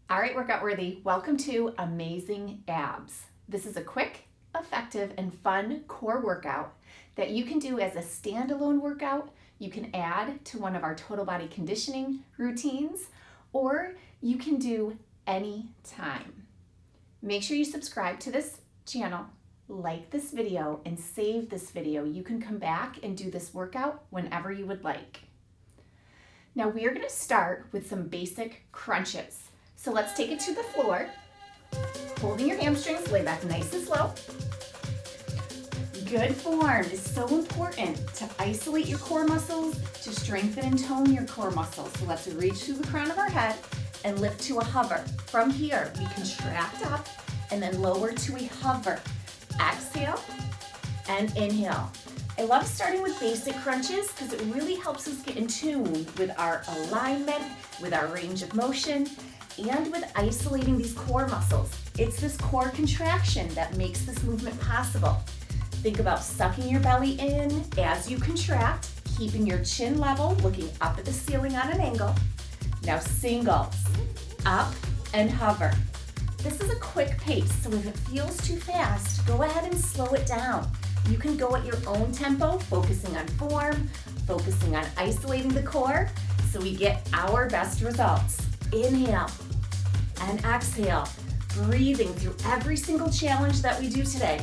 All right, workout worthy, welcome to Amazing Abs. This is a quick, effective, and fun core workout that you can do as a standalone workout. You can add to one of our total body conditioning routines, or you can do any time. Make sure you subscribe to this channel, like this video, and save this video. You can come back and do this workout whenever you would like. Now we are going to start with some basic crunches. So let's take it to the floor. Holding your hamstrings, lay back nice and slow. Good form is so important to isolate your core muscles, to strengthen and tone your core muscles. So let's reach through the crown of our head and lift to a hover. From here, we contract up and then lower to a hover. Exhale and inhale. I love starting with basic crunches because it really helps us get in tune with our alignment, with our range of motion, and with isolating these core muscles. It's this core contraction that makes this movement possible. Think about sucking your belly in as you contract, keeping your chin level, looking up at the ceiling on an angle. Now singles, up and hover. This is a quick pace, so if it feels too fast, go ahead and slow it down. You can go at your own tempo, focusing on form, focusing on isolating the core, so we get our best results. Inhale and exhale, breathing through every single challenge that we do today.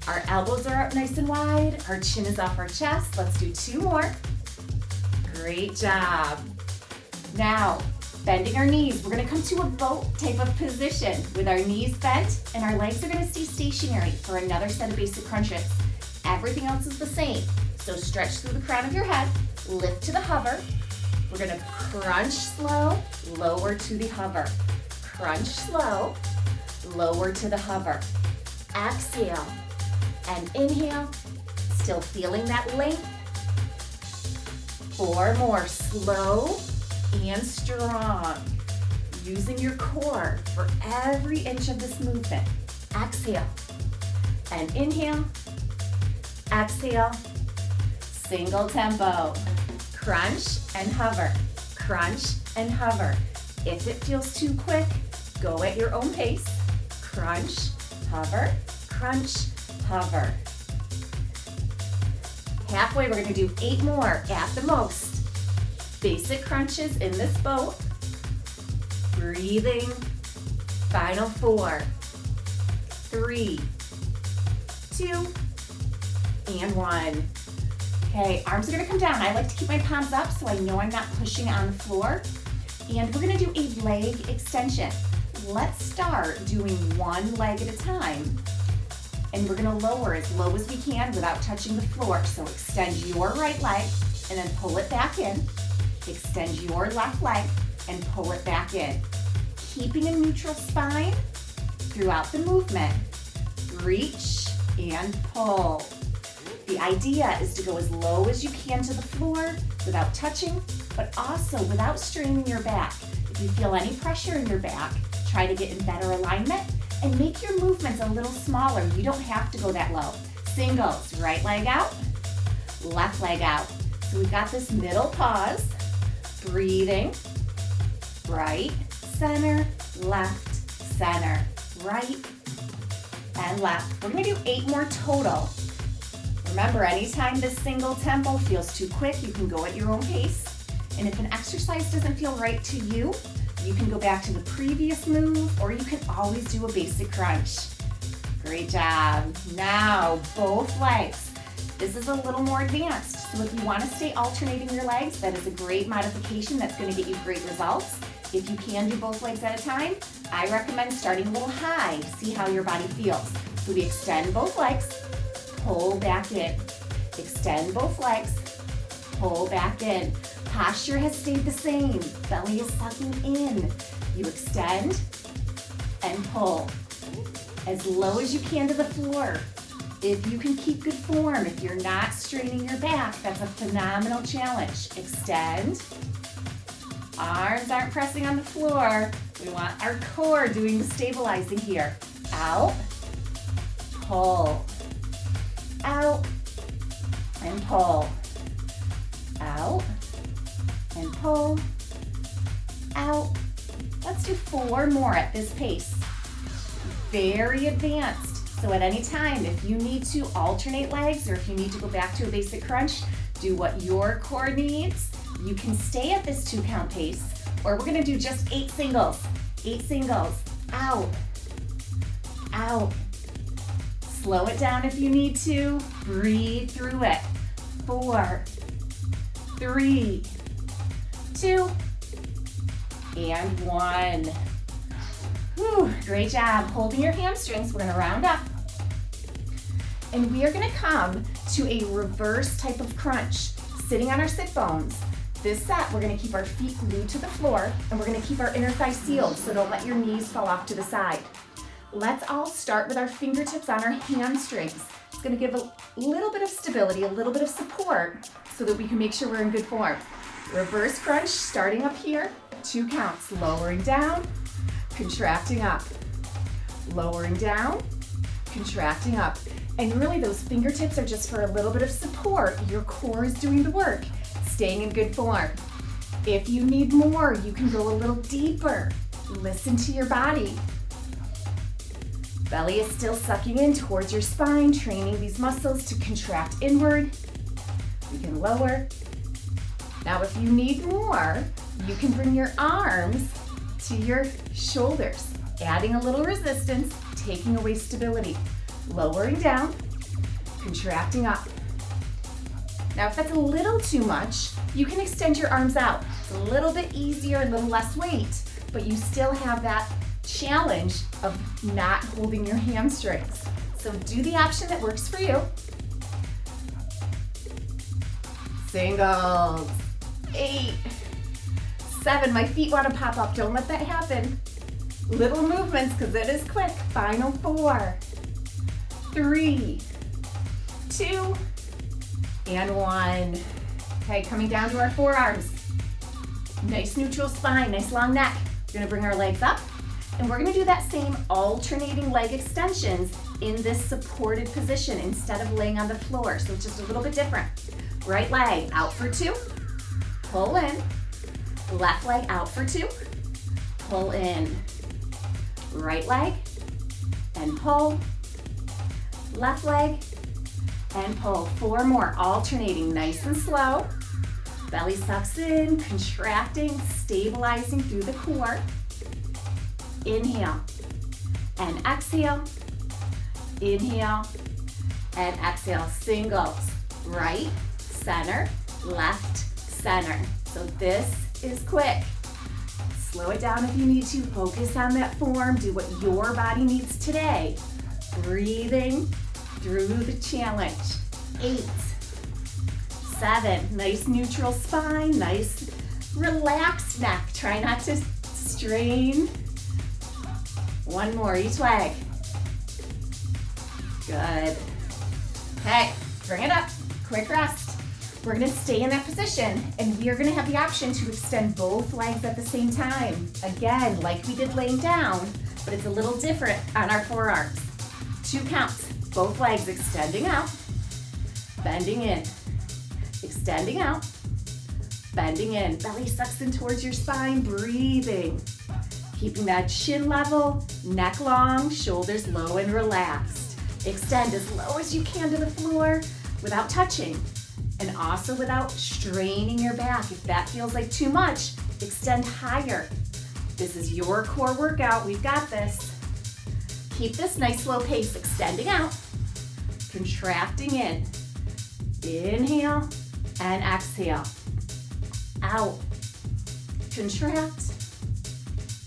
Our elbows are up nice and wide, our chin is off our chest. Let's do two more. Great job. Now, bending our knees, we're gonna come to a boat type of position with our knees bent and our legs are gonna stay stationary for another set of basic crunches. Everything else is the same. So stretch through the crown of your head, lift to the hover. We're gonna crunch slow, lower to the hover. Crunch slow, lower to the hover. Exhale and inhale, still feeling that length. Four more, slow and strong. Using your core for every inch of this movement. Exhale and inhale. Exhale, single tempo. Crunch and hover, crunch and hover. If it feels too quick, go at your own pace. Crunch, hover, crunch, hover. Halfway, we're gonna do 8 more at the most. Basic crunches in this boat. Breathing. Final 4, 3, 2, and 1. Okay, arms are gonna come down. I like to keep my palms up so I know I'm not pushing on the floor. And we're gonna do a leg extension. Let's start doing one leg at a time. And we're gonna lower as low as we can without touching the floor. So extend your right leg and then pull it back in. Extend your left leg and pull it back in. Keeping a neutral spine throughout the movement. Reach and pull. The idea is to go as low as you can to the floor without touching, but also without straining your back. If you feel any pressure in your back, try to get in better alignment and make your movements a little smaller. You don't have to go that low. Singles, right leg out, left leg out. So we've got this middle pause, breathing, right, center, left, center, right, and left. We're gonna do 8 more total. Remember, anytime this single tempo feels too quick, you can go at your own pace. And if an exercise doesn't feel right to you, you can go back to the previous move, or you can always do a basic crunch. Great job. Now, both legs. This is a little more advanced. So if you want to stay alternating your legs, that is a great modification that's going to get you great results. If you can do both legs at a time, I recommend starting a little high. See how your body feels. So we extend both legs. Pull back in. Extend both legs. Pull back in. Posture has stayed the same. Belly is sucking in. You extend and pull as low as you can to the floor. If you can keep good form, if you're not straining your back, that's a phenomenal challenge. Extend. Arms aren't pressing on the floor. We want our core doing the stabilizing here. Out. Pull. Out and pull, out and pull, out. Let's do 4 more at this pace. Very advanced. So at any time, if you need to alternate legs or if you need to go back to a basic crunch, do what your core needs. You can stay at this 2 count pace, or we're gonna do just 8 singles. 8 singles, out, out. Slow it down if you need to, breathe through it. 4, 3, 2, and 1. Whew, great job. Holding your hamstrings, we're gonna round up. And we are gonna come to a reverse type of crunch, sitting on our sit bones. This set, we're gonna keep our feet glued to the floor and we're gonna keep our inner thighs sealed, so don't let your knees fall off to the side. Let's all start with our fingertips on our hamstrings. It's gonna give a little bit of stability, a little bit of support, so that we can make sure we're in good form. Reverse crunch, starting up here, 2 counts, lowering down, contracting up, lowering down, contracting up. And really those fingertips are just for a little bit of support. Your core is doing the work, staying in good form. If you need more, you can go a little deeper. Listen to your body. Belly is still sucking in towards your spine, training these muscles to contract inward. We can lower. Now if you need more, you can bring your arms to your shoulders, adding a little resistance, taking away stability. Lowering down, contracting up. Now if that's a little too much, you can extend your arms out. It's a little bit easier, a little less weight, but you still have that challenge of not holding your hamstrings. So do the option that works for you. Singles. 8, 7, my feet want to pop up. Don't let that happen. Little movements because it is quick. Final 4, 3, 2, and 1. Okay, coming down to our forearms. Nice neutral spine, nice long neck. We're gonna bring our legs up and we're gonna do that same alternating leg extensions in this supported position instead of laying on the floor. So it's just a little bit different. Right leg out for 2, pull in. Left leg out for 2, pull in. Right leg and pull. Left leg and pull. 4 more, alternating nice and slow. Belly sucks in, contracting, stabilizing through the core. Inhale and exhale. Inhale and exhale. Singles, right, center, left, center. So this is quick. Slow it down if you need to. Focus on that form. Do what your body needs today. Breathing through the challenge. 8, 7, nice neutral spine, nice relaxed neck. Try not to strain. 1 more each leg. Good. Okay, bring it up. Quick rest. We're gonna stay in that position and we are gonna have the option to extend both legs at the same time. Again, like we did laying down, but it's a little different on our forearms. 2 counts, both legs extending out, bending in, extending out, bending in. Belly sucks in towards your spine, breathing. Keeping that chin level, neck long, shoulders low and relaxed. Extend as low as you can to the floor without touching. And also without straining your back. If that feels like too much, extend higher. This is your core workout. We've got this. Keep this nice slow pace, extending out, contracting in. Inhale and exhale. Out. Contract.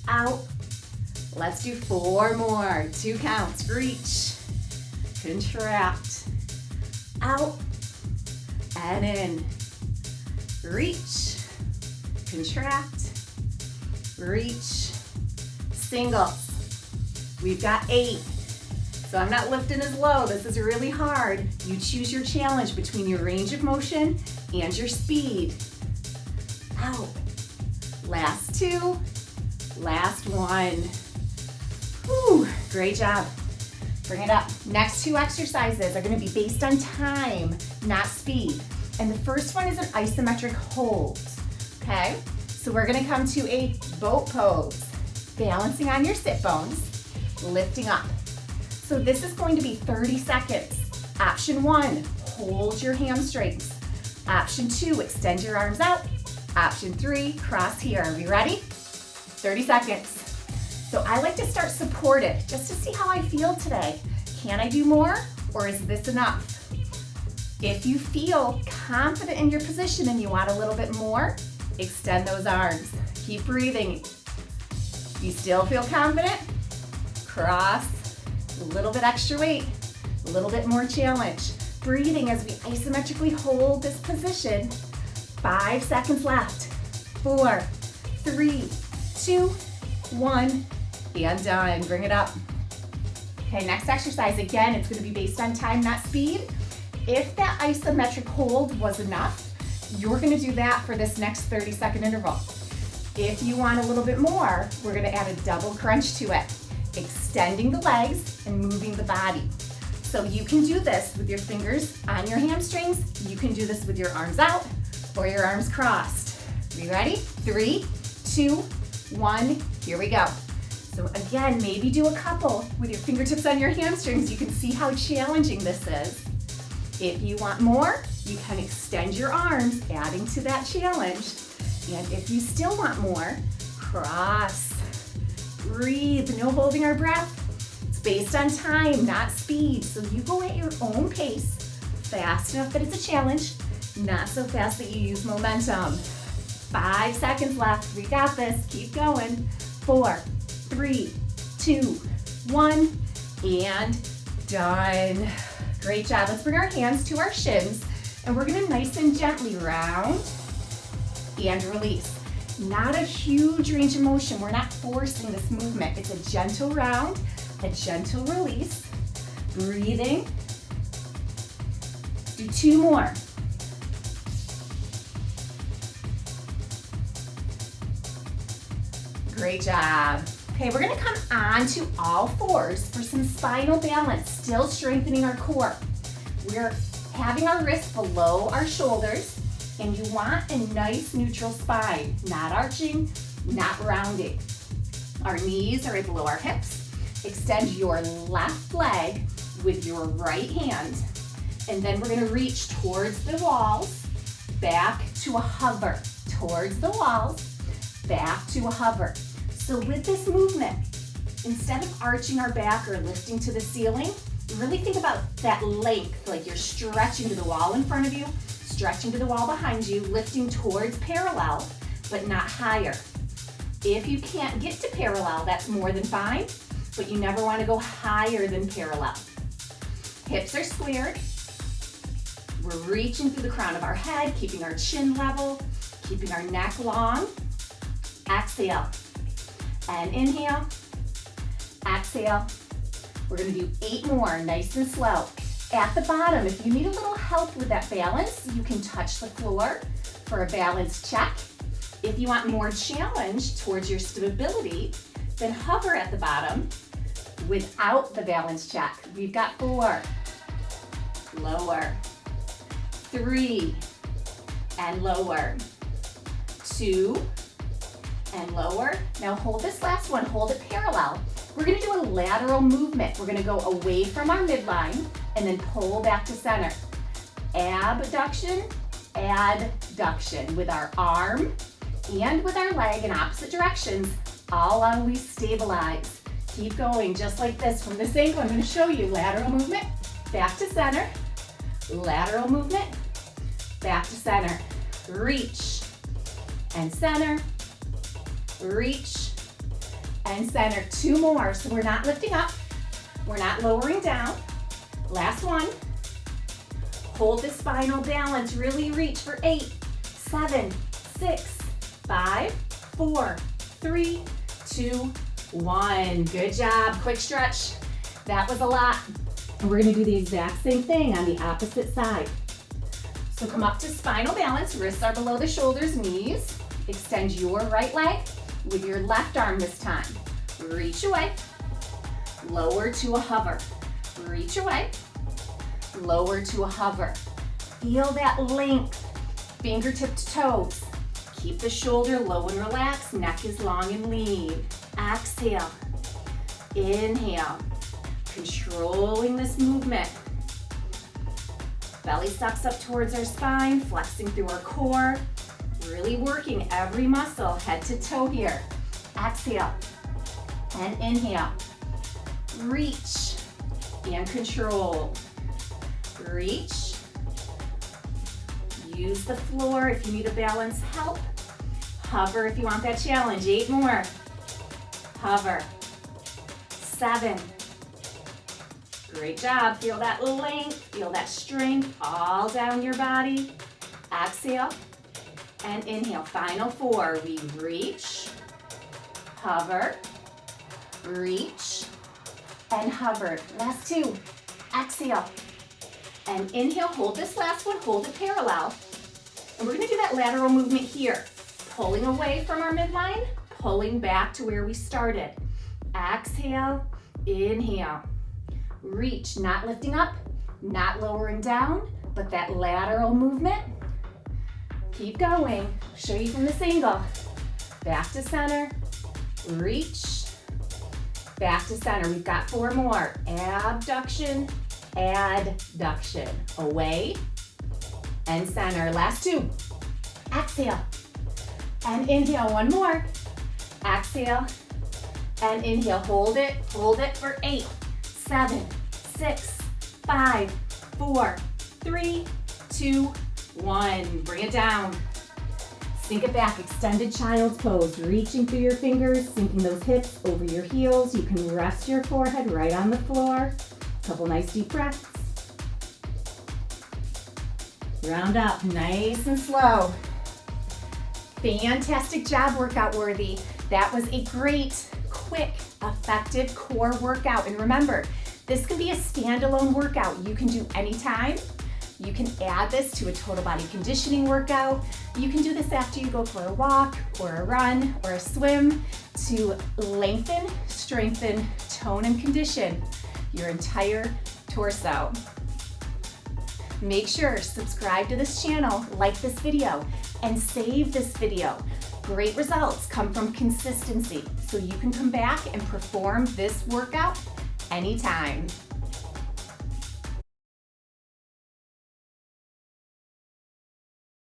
Out. Let's do 4 more. 2 counts. Reach. Contract. Out. And in. Reach. Contract. Reach. Singles. We've got 8. So I'm not lifting as low. This is really hard. You choose your challenge between your range of motion and your speed. Out. Last 2. Last 1. Whew, great job. Bring it up. Next 2 exercises are going to be based on time, not speed. And the first one is an isometric hold. Okay? So we're going to come to a boat pose. balancing on your sit bones, lifting up. So this is going to be 30 seconds. Option 1, hold your hamstrings. Option 2, extend your arms out. Option 3, cross here. Are we ready? 30 seconds. So I like to start supported just to see how I feel today. Can I do more or is this enough? If you feel confident in your position and you want a little bit more, extend those arms. Keep breathing. You still feel confident? Cross. A little bit extra weight. A little bit more challenge. Breathing as we isometrically hold this position. 5 seconds left. 4, 3, 2, 1, and done. Bring it up. Okay, next exercise, again, it's gonna be based on time, not speed. If that isometric hold was enough, you're gonna do that for this next 30-second interval. If you want a little bit more, we're gonna add a double crunch to it, extending the legs and moving the body. So you can do this with your fingers on your hamstrings, you can do this with your arms out or your arms crossed. Are you ready? 3, 2, 1, here we go. So again, maybe do a couple with your fingertips on your hamstrings. You can see how challenging this is. If you want more, you can extend your arms, adding to that challenge. And if you still want more, cross. Breathe, no holding our breath. It's based on time, not speed. So you go at your own pace, fast enough that it's a challenge, not so fast that you use momentum. 5 seconds left, we got this, keep going. 4, 3, 2, 1, and done. Great job. Let's bring our hands to our shins, and we're gonna nice and gently round and release. Not a huge range of motion. We're not forcing this movement. It's a gentle round, a gentle release. Breathing. Do 2 more. Great job. Okay, we're gonna come on to all fours for some spinal balance, still strengthening our core. We're having our wrists below our shoulders, and you want a nice neutral spine, not arching, not rounding. Our knees are right below our hips. Extend your left leg with your right hand, and then we're gonna reach towards the walls, back to a hover, towards the walls, back to a hover. So with this movement, instead of arching our back or lifting to the ceiling, really think about that length, like you're stretching to the wall in front of you, stretching to the wall behind you, lifting towards parallel, but not higher. If you can't get to parallel, that's more than fine, but you never want to go higher than parallel. Hips are squared. We're reaching through the crown of our head, keeping our chin level, keeping our neck long. Exhale. And inhale, exhale. We're gonna do 8 more, nice and slow. At the bottom, if you need a little help with that balance, you can touch the floor for a balance check. If you want more challenge towards your stability, then hover at the bottom without the balance check. We've got 4, lower, 3, and lower, 2, and lower. Now hold this last one, hold it parallel. We're gonna do a lateral movement. We're gonna go away from our midline and then pull back to center. Abduction, adduction with our arm and with our leg in opposite directions, all while we stabilize. Keep going just like this. From this angle, I'm gonna show you lateral movement, back to center, lateral movement, back to center. Reach and center, reach and center. 2 more. So we're not lifting up, we're not lowering down. Last one. Hold the spinal balance. Really reach for 8, 7, 6, 5, 4, 3, 2, 1. Good job. Quick stretch. That was a lot. And we're gonna do the exact same thing on the opposite side. So come up to spinal balance. Wrists are below the shoulders, knees. Extend your right leg with your left arm this time. Reach away, lower to a hover. Reach away, lower to a hover. Feel that length, fingertip to toes. Keep the shoulder low and relaxed, neck is long and lean. Exhale. Inhale. Controlling this movement. Belly sucks up towards our spine, flexing through our core. Really working every muscle, head to toe here. Exhale and inhale. Reach and control. Reach. Use the floor if you need a balance help. Hover if you want that challenge. 8 more. Hover. 7. Great job. Feel that length, feel that strength all down your body. Exhale and inhale. Final 4. We reach, hover, reach, and hover. Last 2. Exhale and inhale. Hold this last one. Hold it parallel. And we're going to do that lateral movement here. Pulling away from our midline, pulling back to where we started. Exhale, inhale. Reach, not lifting up, not lowering down, but that lateral movement. Keep going. Show you from this angle. Back to center, reach, back to center. We've got 4 more. Abduction, adduction. Away and center. Last 2. Exhale and inhale. 1 more. Exhale and inhale. Hold it for 8, 7, 6, 5, 4, 3, 2, 1. Bring it down. Sink it back, extended child's pose. Reaching through your fingers, sinking those hips over your heels. You can rest your forehead right on the floor. Couple nice deep breaths. Round up, nice and slow. Fantastic job, workout worthy. That was a great, quick, effective core workout. And remember, this can be a standalone workout you can do anytime. You can add this to a total body conditioning workout. You can do this after you go for a walk or a run or a swim to lengthen, strengthen, tone, and condition your entire torso. Make sure subscribe to this channel, like this video, and save this video. Great results come from consistency, so you can come back and perform this workout anytime.